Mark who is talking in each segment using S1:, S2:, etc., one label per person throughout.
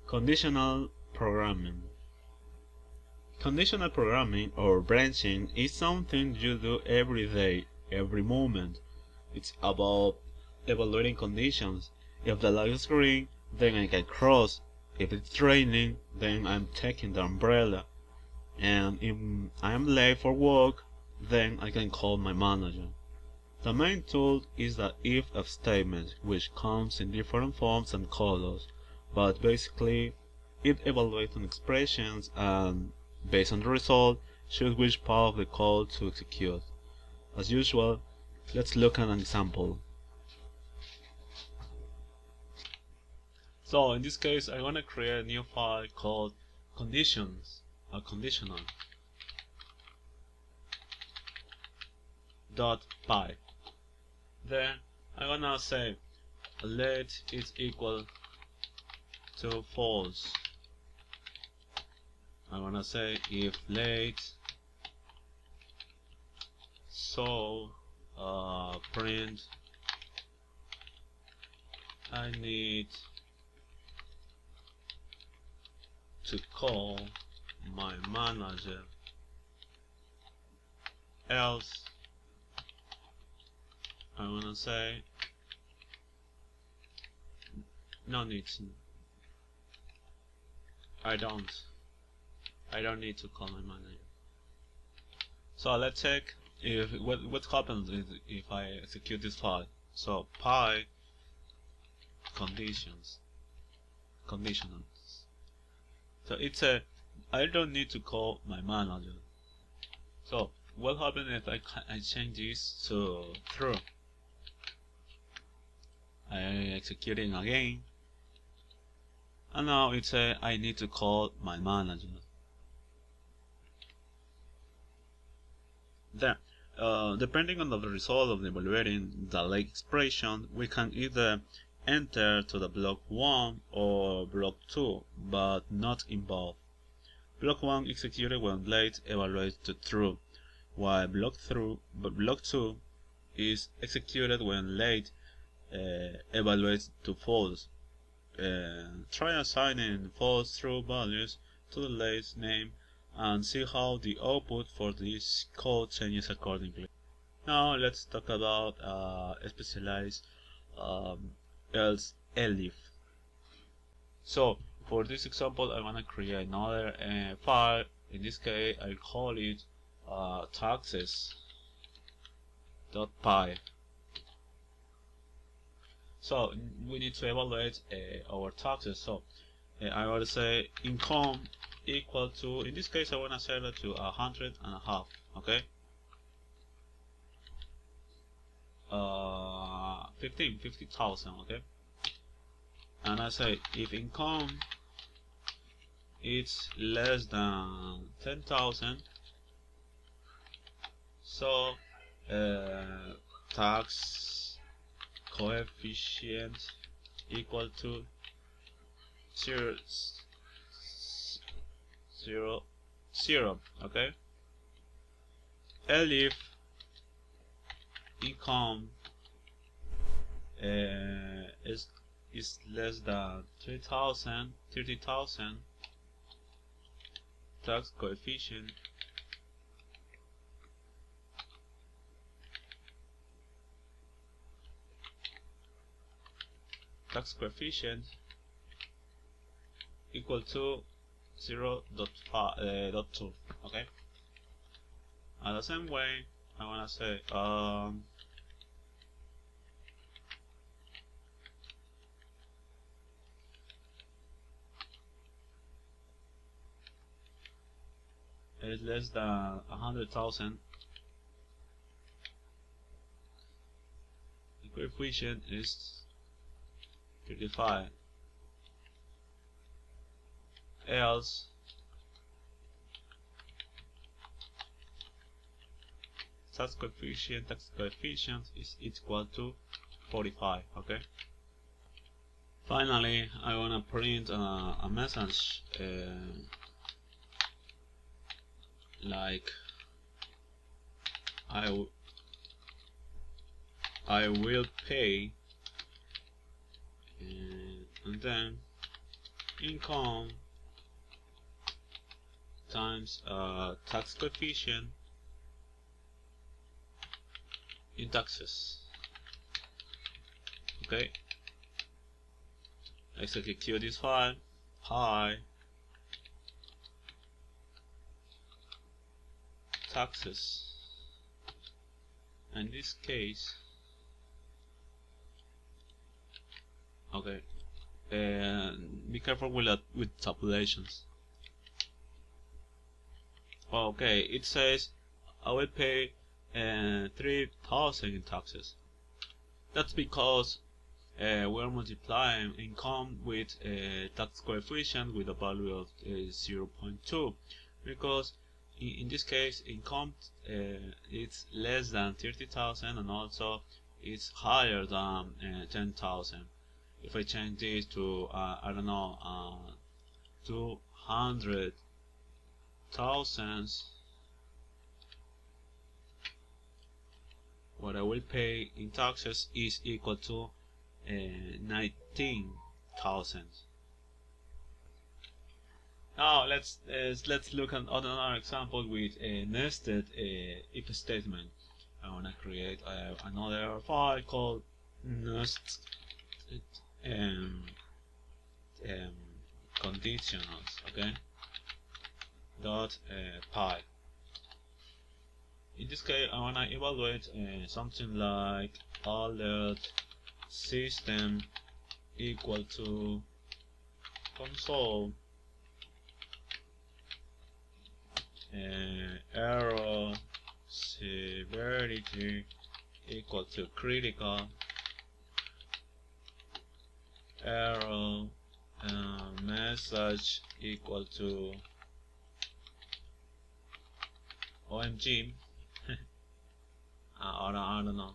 S1: Conditional Programming. Conditional programming or branching is something you do every day, every moment. It's about evaluating conditions. If the light is green, then I can cross. If it's raining, then I'm taking the umbrella. And if I am late for work, then I can call my manager. The main tool is the if statement, which comes in different forms and colors, but basically it evaluates on expressions and, based on the result, choose which part of the code to execute. As usual, let's look at an example. So in this case, I'm gonna create a new file called conditional.py. Then I'm gonna say let is equal to false. I'm gonna say if late, so print I need to call my manager, else I'm gonna say no need to. I don't need to call my manager. So let's check if what happens if I execute this file. So py conditionals. So it's a I don't need to call my manager. So what happens if I change this to true? I executing again, and now it's a I need to call my manager. Then, depending on the result of evaluating the late expression, we can either enter to the block 1 or block 2, but not in both. Block 1 executed when late evaluates to true, while block 2 is executed when late evaluates to false. Try assigning false true values to the late name and see how the output for this code changes accordingly. Now let's talk about specialized else elif. So for this example, I want to create another file. In this case, I call it taxes.py. So we need to evaluate our taxes. So I want to say income equal to, in this case I want to set it to 100.5. Okay, 50,000. Okay, and I say if income is less than 10,000, so tax coefficient equal to 0.00. Okay, elif income is less than 30,000, tax coefficient equal to 0.2. Okay, and the same way I want to say is less than 100,000, the coefficient is 35, else tax coefficient is equal to 45. Okay, finally I want to print a message like I will pay, and then income times tax coefficient in taxes. Okay, let's execute this file. Pi taxes. In this case, okay, and be careful with tabulations. Okay, it says I will pay 3,000 in taxes. That's because we're multiplying income with a tax coefficient with a value of 0.2, because in this case income it's less than 30,000 and also it's higher than 10,000. If I change this to I don't know 200,000, what I will pay in taxes is equal to 19,000. Now let's look at another example with a nested if statement. I want to create another file called nested conditionals. Okay, dot pi. In this case, I want to evaluate something like alert system equal to console error severity equal to critical, error message equal to OMG. I don't know.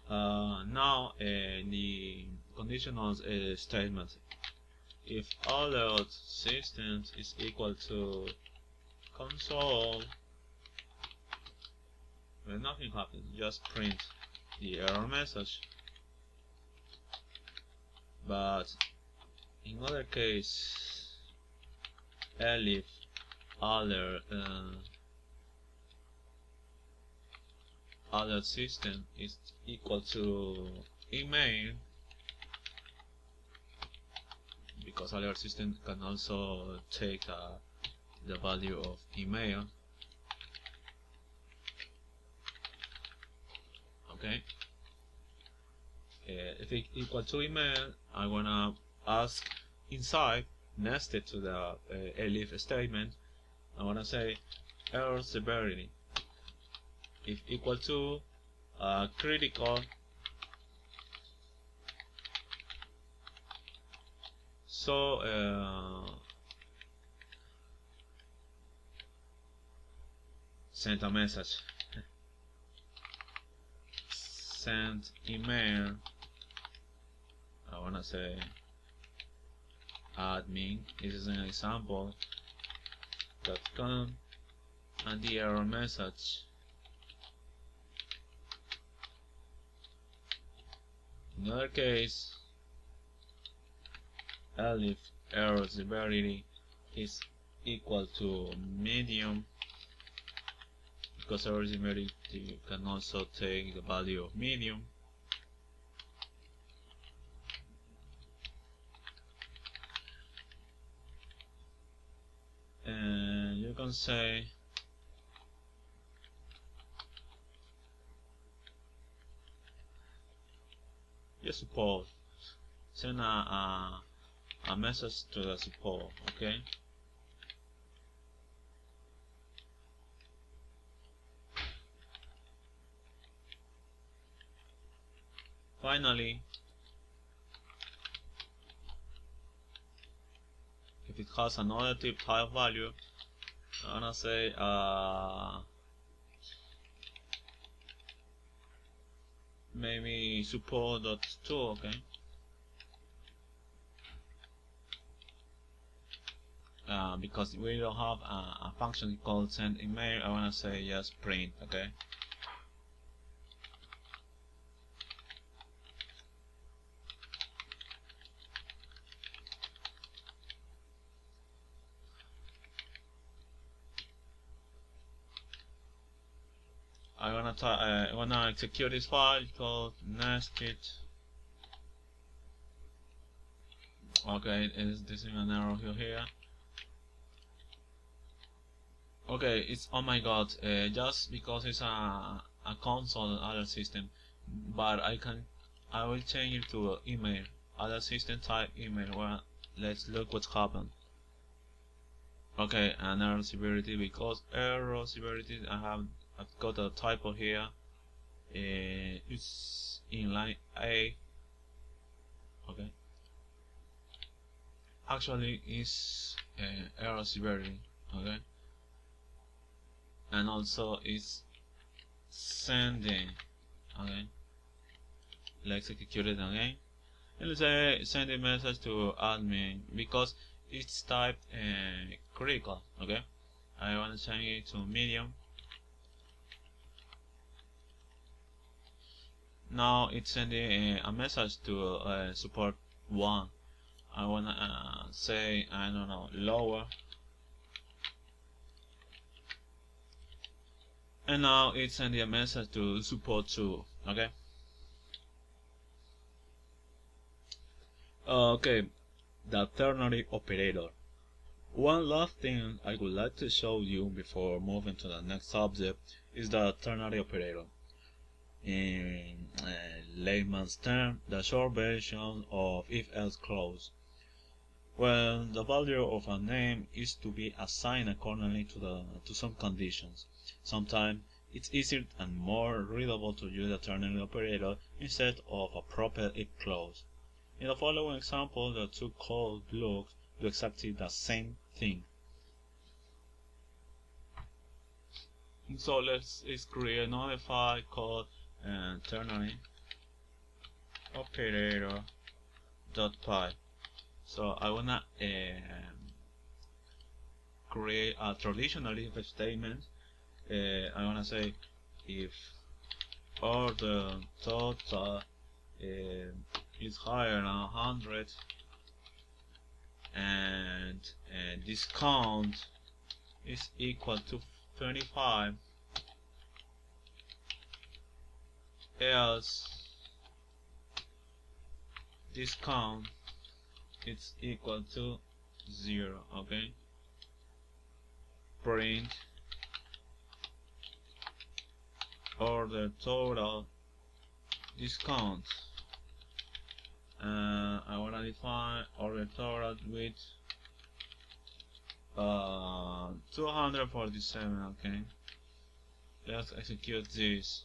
S1: Now the conditional statement. If alert system is equal to console, when nothing happens, just print the error message. But in other case, if alert system is equal to email, because alert system can also take the value of email. Okay, if it equal to email, I wanna ask inside, nested to the elif statement, I wanna say error severity. If equal to critical, so send a message, send email. I wanna say admin, this is an example .com, and the error message. In other case, if error severity is equal to medium, because error severity can also take the value of medium. And you can say your support, send a message to the support. Okay, finally, if it has another type value, I'm gonna say maybe support.to. Okay, because we don't have a function called send email, I wanna say just print. Okay, I wanna execute this file called nested. Okay, this is an error here. Okay, it's, oh my god, just because it's a console other system, but I will change it to email, other system type email. Well, let's look what's happened. Okay, an error severity, because error severity, I've got a typo here. It's in line A. Okay, actually it's error severity. Okay, and also it's sending. Okay, let's execute it again, and let's say send a message to admin because it's typed critical. Okay, I want to change it to medium. Now it's sending a message to support 1. I wanna say, I don't know, lower, and now it's sending a message to support 2. Okay. Okay, the ternary operator. One last thing I would like to show you before moving to the next subject is the ternary operator. In layman's term, the short version of if-else clause. Well, the value of a name is to be assigned accordingly to some conditions. Sometimes it's easier and more readable to use a ternary operator instead of a proper if clause. In the following example, the two code blocks do exactly the same thing. So let's create another file called ternary operator.py. So I wanna create a traditional if statement. I wanna say if order total is higher than 100 and discount is equal to 25, else discount is equal to 0. Okay, print order total discount. I want to define order total with 247. Okay, let's execute this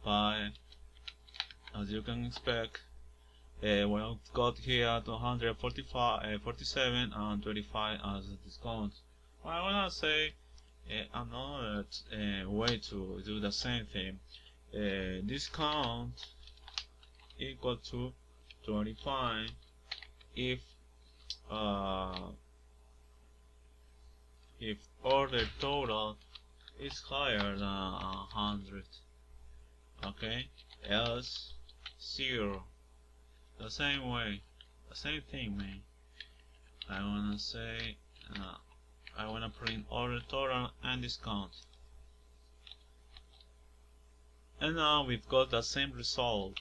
S1: file. As you can expect, we've got here 247 and 25 as a discount. I want to say another way to do the same thing. Discount equal to 25 if order total is higher than 100. Okay, else 0. The same way, the same thing, man. I wanna say I wanna print order total and discount, and now we've got the same result.